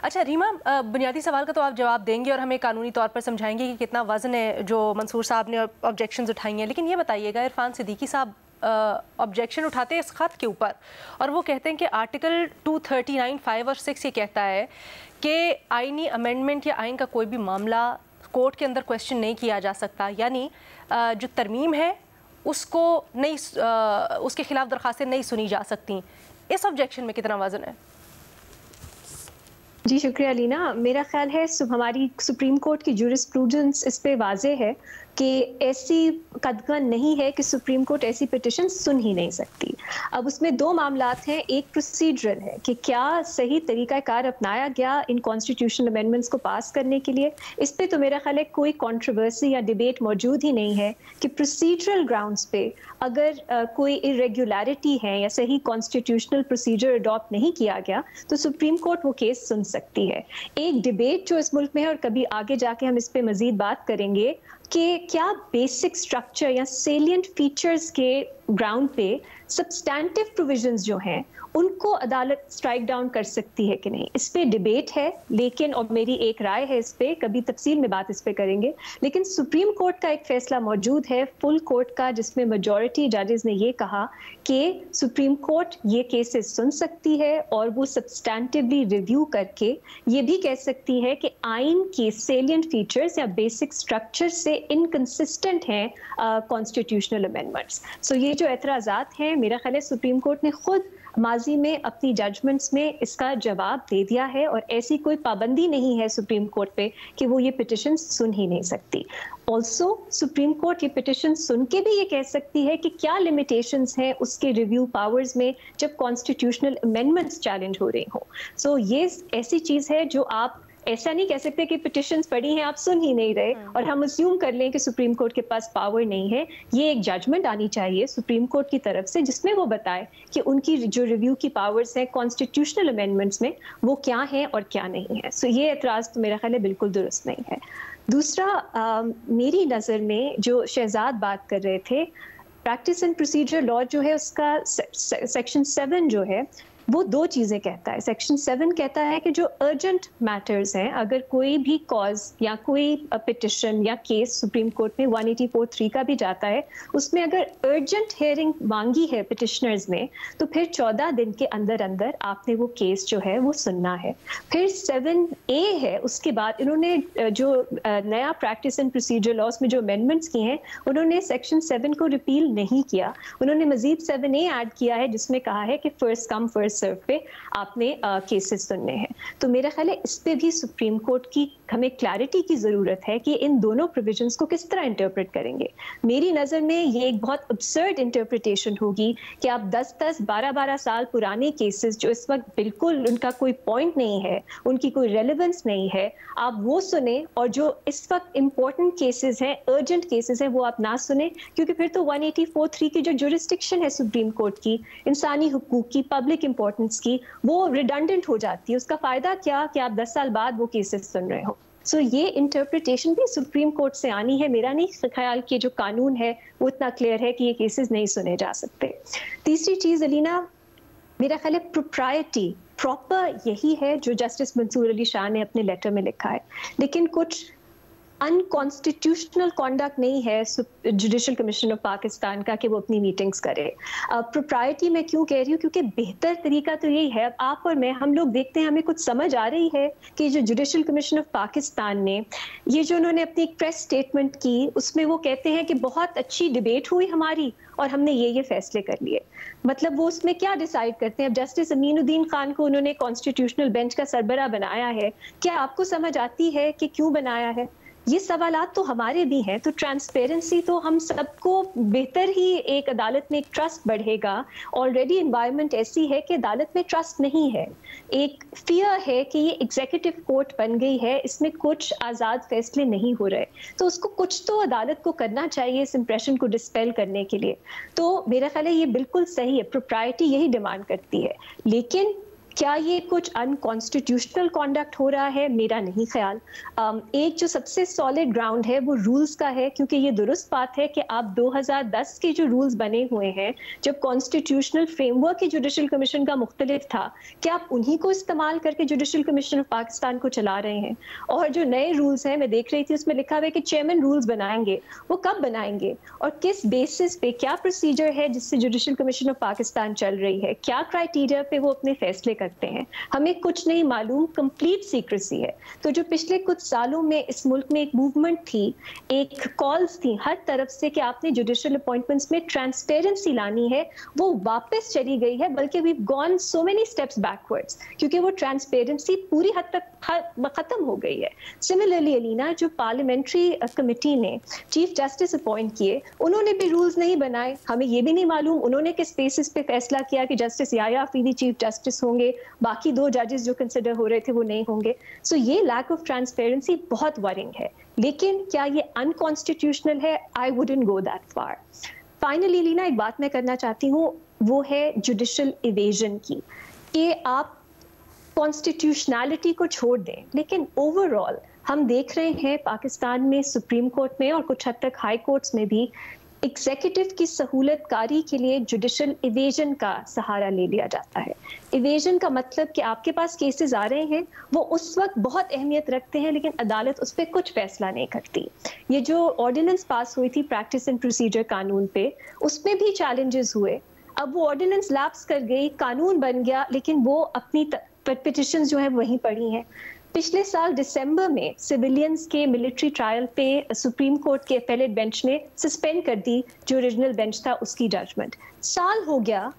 अच्छा रीमा, बुनियादी सवाल का तो आप जवाब देंगे और हमें कानूनी तौर पर समझाएंगे कि कितना वज़न है जो मंसूर साहब ने ऑब्जेक्शंस उठाई हैं, लेकिन ये बताइएगा इरफान सिद्दीकी साहब ऑब्जेक्शन उठाते हैं इस ख़त के ऊपर और वो कहते हैं कि आर्टिकल 239 5 और 6 ये कहता है कि आइनी अमेंडमेंट या आइन का कोई भी मामला कोर्ट के अंदर क्वेश्चन नहीं किया जा सकता, यानी जो तरमीम है उसको नहीं उसके खिलाफ दरख्वास्तें नहीं सुनी जा सकती। इस ऑब्जेक्शन में कितना वज़न है? जी शुक्रिया लीना। मेरा ख्याल है हमारी सुप्रीम कोर्ट की जूरिस्प्रूडेंस इस पे वाजे है कि ऐसी कदगन नहीं है कि सुप्रीम कोर्ट ऐसी पिटिशन सुन ही नहीं सकती। अब उसमें दो मामलात हैं, एक प्रोसीजरल है कि क्या सही तरीक़ाकार अपनाया गया इन कॉन्स्टिट्यूशनल अमेंडमेंट्स को पास करने के लिए। इस पे तो मेरा ख्याल है कोई कंट्रोवर्सी या डिबेट मौजूद ही नहीं है कि प्रोसीजरल ग्राउंड्स पे अगर कोई इरेगुलरिटी है या सही कॉन्स्टिट्यूशनल प्रोसीजर अडॉप्ट नहीं किया गया तो सुप्रीम कोर्ट वो केस सुन सकती है। एक डिबेट जो इस मुल्क में है और कभी आगे जाके हम इस पे मजीद बात करेंगे कि क्या बेसिक स्ट्रक्चर या सेलिएंट फीचर्स के ग्राउंड पे सब्सटैंटिव प्रोविजंस जो हैं उनको अदालत स्ट्राइक डाउन कर सकती है कि नहीं, इस पे डिबेट है। लेकिन और मेरी एक राय है इस पे, कभी तफसील में बात इस पे करेंगे। लेकिन सुप्रीम कोर्ट का एक फैसला मौजूद है फुल कोर्ट का, जिसमें मेजॉरिटी जजेस ने ये कहा कि सुप्रीम कोर्ट ये केसेस सुन सकती है और वो सब्सटैंटिवली रिव्यू करके ये भी कह सकती है कि आइन के सेलिएंट फीचर्स या बेसिक स्ट्रक्चर से इनकंसिस्टेंट हैं कॉन्स्टिट्यूशनल अमेंडमेंट्स। सो ये जो एतराज़ात हैं, मेरा ख्याल है सुप्रीम कोर्ट ने खुद माजी में अपनी जजमेंट्स में इसका जवाब दे दिया है और ऐसी कोई पाबंदी नहीं है सुप्रीम कोर्ट पे कि वो ये पिटिशन सुन ही नहीं सकती। ऑल्सो सुप्रीम कोर्ट ये पिटिशन सुन के भी ये कह सकती है कि क्या लिमिटेशंस हैं उसके रिव्यू पावर्स में जब कॉन्स्टिट्यूशनल अमेंडमेंट्स चैलेंज हो रही हो। सो ये ऐसी चीज़ है जो आप ऐसा नहीं कह सकते कि पिटिशंस पड़ी हैं आप सुन ही नहीं रहे और हम अस्यूम कर लें कि सुप्रीम कोर्ट के पास पावर नहीं है। ये एक जजमेंट आनी चाहिए सुप्रीम कोर्ट की तरफ से जिसमें वो बताए कि उनकी जो रिव्यू की पावर्स हैं कॉन्स्टिट्यूशनल अमेंडमेंट्स में वो क्या है और क्या नहीं है। सो ये एतराज़ तो मेरा ख्याल है बिल्कुल दुरुस्त नहीं है। दूसरा, मेरी नज़र में जो शहजाद बात कर रहे थे, प्रैक्टिस एंड प्रोसीजर लॉ जो है उसका सेक्शन 7 जो है वो दो चीज़ें कहता है। सेक्शन 7 कहता है कि जो अर्जेंट मैटर्स हैं, अगर कोई भी कॉज या कोई पिटिशन या केस सुप्रीम कोर्ट में 184(3) का भी जाता है, उसमें अगर अर्जेंट हियरिंग मांगी है पिटिशनर्स ने तो फिर 14 दिन के अंदर अंदर आपने वो केस जो है वो सुनना है। फिर 7A है, उसके बाद इन्होंने जो नया प्रैक्टिस एंड प्रोसीजर लॉज में जो अमेंडमेंट्स किए हैं उन्होंने सेक्शन 7 को रिपील नहीं किया, उन्होंने मजीद 7A ऐड किया है जिसमें कहा है कि फर्स्ट कम फर्स्ट सर्व पे आपने केसेस सुनने हैं। तो मेरा ख्याल है इस पे भी सुप्रीम कोर्ट की हमें क्लैरिटी की ज़रूरत है कि इन दोनों प्रोविजंस को किस तरह इंटरप्रेट करेंगे। मेरी नज़र में ये एक बहुत अब्सर्ड इंटरप्रिटेशन होगी कि आप 10-10 12-12 साल पुराने केसेस जो इस वक्त बिल्कुल उनका कोई पॉइंट नहीं है, उनकी कोई रेलेवेंस नहीं है, आप वो सुने और जो इस वक्त इम्पोर्टेंट केसेस हैं, अर्जेंट केसेस हैं, वो आप ना सुने, क्योंकि फिर तो 184(3) की जो जुरिस्डिक्शन है सुप्रीम कोर्ट की, इंसानी हुकूक की, पब्लिक इंपॉर्टेंस की, वो रिडंडेंट हो जाती है। उसका फायदा क्या कि आप 10 साल बाद वो केसेस सुन रहे हो। सो ये इंटरप्रिटेशन भी सुप्रीम कोर्ट से आनी है। मेरा नहीं ख्याल कि जो कानून है वो इतना क्लियर है कि ये केसेस नहीं सुने जा सकते। तीसरी चीज़ अलीना, मेरा ख्याल है प्रोप्राइटी प्रॉपर यही है जो जस्टिस मंसूर अली शाह ने अपने लेटर में लिखा है, लेकिन कुछ अनकॉन्स्टिट्यूशनल कॉन्डक्ट नहीं है जुडिशल कमीशन ऑफ पाकिस्तान का कि वो अपनी मीटिंग्स करे। प्रोप्राइटी मैं क्यों कह रही हूँ, क्योंकि बेहतर तरीका तो यही है, अब आप और मैं हम लोग देखते हैं, हमें कुछ समझ आ रही है कि जो जुडिशल कमीशन ऑफ पाकिस्तान ने ये जो उन्होंने अपनी एक प्रेस स्टेटमेंट की उसमें वो कहते हैं कि बहुत अच्छी डिबेट हुई हमारी और हमने ये फैसले कर लिए। मतलब वो उसमें क्या डिसाइड करते हैं। अब जस्टिस अमीनुद्दीन खान को उन्होंने कॉन्स्टिट्यूशनल बेंच का सरबराह बनाया है, क्या आपको समझ आती है कि क्यों बनाया है? ये सवालात तो हमारे भी हैं। तो ट्रांसपेरेंसी तो हम सबको बेहतर ही एक अदालत में एक ट्रस्ट बढ़ेगा। ऑलरेडी एनवायरनमेंट ऐसी है कि अदालत में ट्रस्ट नहीं है, एक फियर है कि ये एग्जीक्यूटिव कोर्ट बन गई है, इसमें कुछ आज़ाद फैसले नहीं हो रहे, तो उसको कुछ तो अदालत को करना चाहिए इस इंप्रेशन को डिस्पेल करने के लिए। तो मेरा ख्याल है ये बिल्कुल सही है, प्रोप्राइटी यही डिमांड करती है। लेकिन क्या ये कुछ अनकॉन्स्टिट्यूशनल कॉन्डक्ट हो रहा है? मेरा नहीं ख्याल। एक जो सबसे सॉलिड ग्राउंड है वो रूल्स का है, क्योंकि ये दुरुस्त बात है कि आप 2010 के जो रूल्स बने हुए हैं, जब कॉन्स्टिट्यूशनल फ्रेमवर्क की जुडिशल कमीशन का मुख्तलिफ था, क्या आप उन्हीं को इस्तेमाल करके जुडिशल कमीशन ऑफ पाकिस्तान को चला रहे हैं? और जो नए रूल्स हैं, मैं देख रही थी उसमें लिखा हुआ है कि चेयरमैन रूल्स बनाएंगे। वो कब बनाएंगे और किस बेसिस पे, क्या प्रोसीजर है जिससे जुडिशल कमीशन ऑफ पाकिस्तान चल रही है, क्या क्राइटेरिया पे वो अपने फैसले करते हैं? हमें कुछ नहीं मालूम, कंप्लीट सीक्रेसी है। तो जो पिछले कुछ सालों में इस मुल्क में एक मूवमेंट थी, एक कॉल्स थी हर तरफ से कि आपने जुडिशियल अपॉइंटमेंट्स में ट्रांसपेरेंसी लानी है, वो वापस चली गई है, बल्कि we gone so many steps backwards, क्योंकि वो ट्रांसपेरेंसी पूरी हद तक खत्म हो गई है। सिमिलरली अलीना, जो पार्लियामेंट्री कमेटी ने चीफ जस्टिस अपॉइंट किए, उन्होंने भी रूल्स नहीं बनाए। हमें ये भी नहीं मालूम उन्होंने किस बेसिस पे फैसला किया कि जस्टिस याया अफरीदी चीफ जस्टिस होंगे, बाकी 2 जजेस जो कंसिडर हो रहे थे वो नहीं होंगे। सो ये लैक ऑफ ट्रांसपेरेंसी बहुत वरिंग है। लेकिन क्या ये अनकॉन्स्टिट्यूशनल है? I wouldn't go that far. Finally Leena, एक बात मैं करना चाहती हूँ, वो है जुडिशल इवेजन की, कि आप कॉन्स्टिट्यूशनैलिटी को छोड़ दें, लेकिन ओवरऑल हम देख रहे हैं पाकिस्तान में सुप्रीम कोर्ट में और कुछ हद तक हाई कोर्ट्स में भी एग्जीक्यूटिव की सहूलतकारी के लिए जुडिशल इवेजन का सहारा ले लिया जाता है। इवेजन का मतलब कि आपके पास केसेस आ रहे हैं, वो उस वक्त बहुत अहमियत रखते हैं, लेकिन अदालत उस पर कुछ फैसला नहीं करती। ये जो ऑर्डिनेंस पास हुई थी प्रैक्टिस एंड प्रोसीजर कानून पे, उसमें भी चैलेंजेस हुए। अब वो ऑर्डिनेंस लैप्स कर गई, कानून बन गया, लेकिन वो अपनी पिटिशंस जो है वहीं पड़ी हैं। पिछले साल दिसंबर में सिविलियंस के मिलिट्री ट्रायल पे सुप्रीम कोर्ट के अपेलेट बेंच ने सस्पेंड कर दी जो ओरिजिनल बेंच था उसकी जजमेंट। साल हो गया,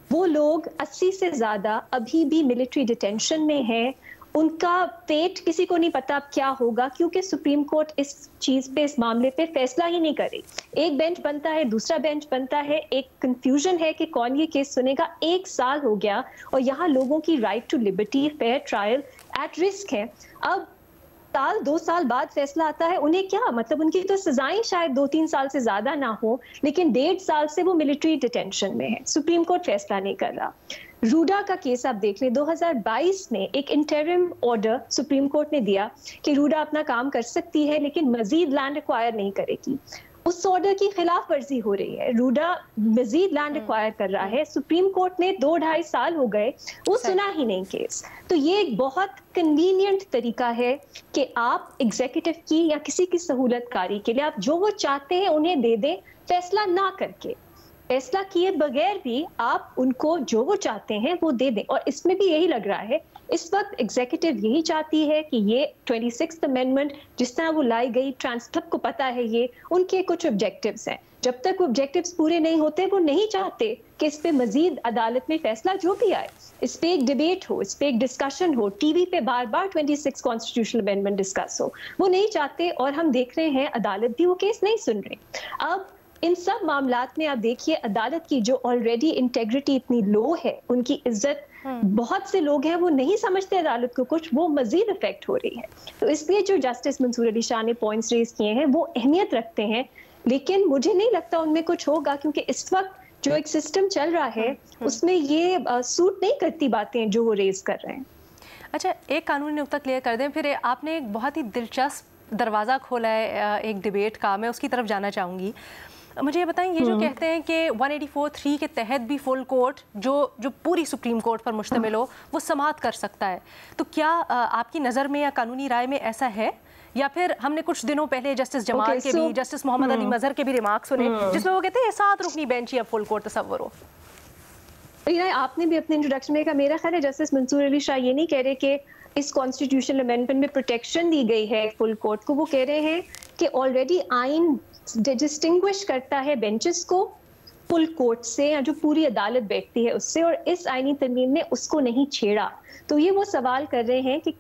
वो लोग 80 से ज्यादा अभी भी मिलिट्री डिटेंशन में हैं। उनका पेट किसी को नहीं पता अब क्या होगा, क्योंकि सुप्रीम कोर्ट इस चीज पे, इस मामले पे फैसला ही नहीं करे। एक बेंच बनता है, दूसरा बेंच बनता है, एक कंफ्यूजन है कि कौन ये केस सुनेगा। 1 साल हो गया और यहाँ लोगों की right to liberty, fair trial at risk है। अब 2 साल बाद फैसला आता है, उन्हें क्या मतलब, उनकी तो सजाएं शायद 2-3 साल से ज्यादा ना हो, लेकिन 1.5 साल से वो मिलिट्री डिटेंशन में है। सुप्रीम कोर्ट फैसला नहीं कर रहा। रूडा का केस आप देख लें, 2022 में एक इंटरिम ऑर्डर सुप्रीम कोर्ट ने दिया कि रूडा अपना काम कर सकती है, लेकिन मजीद लैंड एक्वायर नहीं करेगी। उस ऑर्डर की खिलाफ वर्जी हो रही है, रूडा मजीद लैंड एक्वायर कर रहा है। सुप्रीम कोर्ट ने 2-2.5 साल हो गए, वो सुना ही नहीं केस। तो ये एक बहुत कन्वीनियंट तरीका है कि आप एग्जीक्यूटिव की या किसी की सहूलतकारी के लिए आप जो वो चाहते हैं उन्हें दे दें, फैसला ना करके, फैसला किए बगैर भी आप उनको जो वो चाहते हैं वो दे दें। और इसमें भी यही लग रहा है, इस वक्त एग्जीक्यूटिव यही चाहती है कि ये 26th अमेंडमेंट जिस तरह वो लाई गई, सबको पता है ये उनके कुछ ऑब्जेक्टिव्स हैं। जब तक वो ऑब्जेक्टिव्स पूरे नहीं होते, वो नहीं चाहते कि इस पे मजीद अदालत में फैसला जो भी आए, इस पे एक डिबेट हो, इस पे एक डिस्कशन हो, टीवी पे बार बार 26 कॉन्स्टिट्यूशनल अमेंडमेंट डिस्कस हो, वो नहीं चाहते। और हम देख रहे हैं अदालत भी वो केस नहीं सुन रही। अब इन सब मामलात में आप देखिए, अदालत की जो ऑलरेडी इंटेग्रिटी इतनी लो है, उनकी इज्जत, बहुत से लोग हैं वो नहीं समझते अदालत को कुछ, वो मजीद इफेक्ट हो रही है। तो इसलिए जो जस्टिस मंसूर अली शाह ने पॉइंट्स रेज किए हैं वो अहमियत रखते हैं, लेकिन मुझे नहीं लगता उनमें कुछ होगा, क्योंकि इस वक्त जो एक सिस्टम चल रहा है उसमें ये सूट नहीं करती बातें जो वो रेज कर रहे हैं। अच्छा, एक कानूनी नुक्ता क्लियर कर दें, फिर आपने एक बहुत ही दिलचस्प दरवाज़ा खोला है एक डिबेट का, मैं उसकी तरफ जाना चाहूँगी। मुझे ये बताएं, ये जो कहते हैं कि 184(3) के तहत भी फुल कोर्ट जो पूरी सुप्रीम कोर्ट पर मुश्तमिल हो वो समाअत कर सकता है, तो क्या आपकी नज़र में या कानूनी राय में ऐसा है, या फिर हमने कुछ दिनों पहले जस्टिस जमाल के भी, जस्टिस मोहम्मद अली मजहर के भी रिमार्क्स सुने जिसमें वो कहते हैं 7 रुकनी बेंच या फुल कोर्ट तस्वर हो। आपने भी अपने इंट्रोडक्शन में कहा, मेरा ख्याल है जस्टिस मंसूर अली शाह ये नहीं कह रहे कि इस कॉन्स्टिट्यूशनल अमेंडमेंट में प्रोटेक्शन दी गई है फुल कोर्ट को, वो कह रहे हैं कि ऑलरेडी आइन डिस्टिंग्विश करता है बेंचेस को फुल कोर्ट से, या जो पूरी अदालत बैठती है उससे, और इस आईनी तरमीम ने उसको नहीं छेड़ा। तो ये वो सवाल कर रहे हैं कि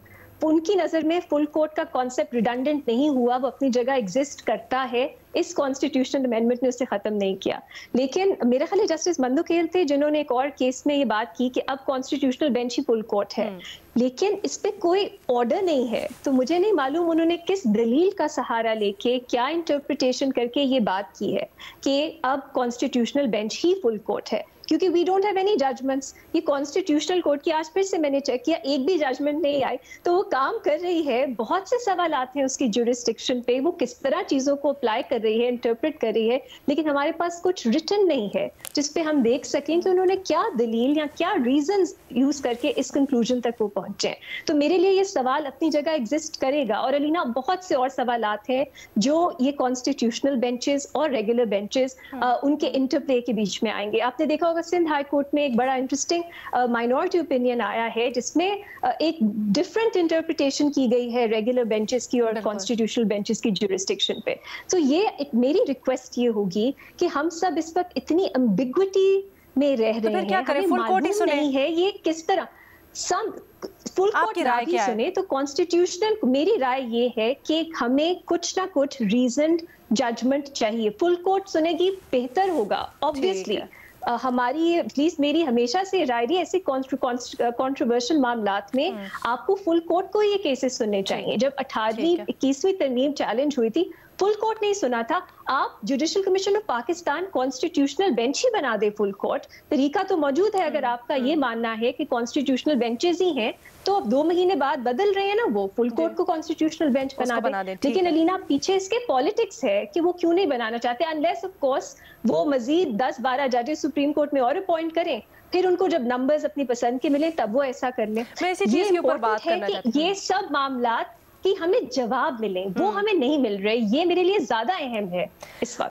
उनकी नज़र में फुल कोर्ट का कॉन्सेप्ट रिडंडेंट नहीं हुआ, वो अपनी जगह एग्जिस्ट करता है, इस कॉन्स्टिट्यूशनल अमेंडमेंट ने उसे खत्म नहीं किया। लेकिन मेरा ख्याल है जस्टिस मंदुखेल थे जिन्होंने एक और केस में ये बात की कि अब कॉन्स्टिट्यूशनल बेंच ही फुल कोर्ट है, लेकिन इस पे कोई ऑर्डर नहीं है। तो मुझे नहीं मालूम उन्होंने किस दलील का सहारा लेके, क्या इंटरप्रिटेशन करके ये बात की है कि अब कॉन्स्टिट्यूशनल बेंच ही फुल कोर्ट है, क्योंकि we don't have any judgments. ये कॉन्स्टिट्यूशनल कोर्ट की, आज फिर से मैंने चेक किया, एक भी जजमेंट नहीं आई। तो वो काम कर रही है, बहुत से सवाल आते हैं उसकी जुरिस्डिक्शन पे, वो किस तरह चीजों को अप्लाई कर रही है, इंटरप्रेट कर रही है, लेकिन हमारे पास कुछ रिटन नहीं है जिसपे हम देख सकें कि उन्होंने क्या दलील या क्या रीजंस यूज करके इस कंक्लूजन तक वो पहुंचे। तो मेरे लिए ये सवाल अपनी जगह एग्जिस्ट करेगा। और अलीना, बहुत से और सवालात हैं जो ये कॉन्स्टिट्यूशनल बेंचेस और रेगुलर बेंचेस उनके इंटरप्ले के बीच में आएंगे। आपने देखा होगा सिंध हाई कोर्ट में एक बड़ा इंटरेस्टिंग माइनॉरिटी ओपिनियन आया है जिसमें एक डिफरेंट इंटरप्रिटेशन की गई है रेगुलर बेंचेस की और कॉन्स्टिट्यूशनल बेंचेस की जुरिस्डिक्शन पे। तो ये मेरी रिक्वेस्ट ये होगी कि हम सब इस वक्त इतनी एम्बिग्विटी में रह रहे हैं, हमें मालूम नहीं है ये किस तरह। फुल कोर्ट ना भी सुने तो कॉन्स्टिट्यूशनल, मेरी राय ये है कि हमें कुछ ना कुछ रीजन्ड जजमेंट चाहिए। फुल कोर्ट सुनेगी बेहतर होगा ऑब्वियसली। हमारी, एटलीस्ट मेरी हमेशा से राय रही, ऐसे कंट्रोवर्शियल मामलात में आपको फुल कोर्ट को ये केसेस सुनने चाहिए। जब 18वीं 21वीं तरमीम चैलेंज हुई थी, फुल कोर्ट नहीं सुना था। आप judicial commission of Pakistan constitutional bench ही बना दे फुल कोर्ट। तरीका तो मौजूद है, अगर आपका ये मानना है कि कॉन्स्टिट्यूशनल बेंचेस ही हैं, तो अब 2 महीने बाद बदल रहे हैं ना, वो फुल कोर्ट को कॉन्स्टिट्यूशनल बेंच बना दे। लेकिन अलीना, पीछे इसके पॉलिटिक्स है कि वो क्यों नहीं बनाना चाहते, अनलेस ऑफ कोर्स वो मजीद 10-12 जजेस सुप्रीम कोर्ट में और अपॉइंट करें, फिर उनको जब नंबर्स अपनी पसंद के मिले तब वो ऐसा कर लें। ये इम्पोर्टेंट है कि ये सब मामलात कि हमें जवाब मिले, वो हमें नहीं मिल रहे। ये मेरे लिए ज्यादा अहम है इस वक्त।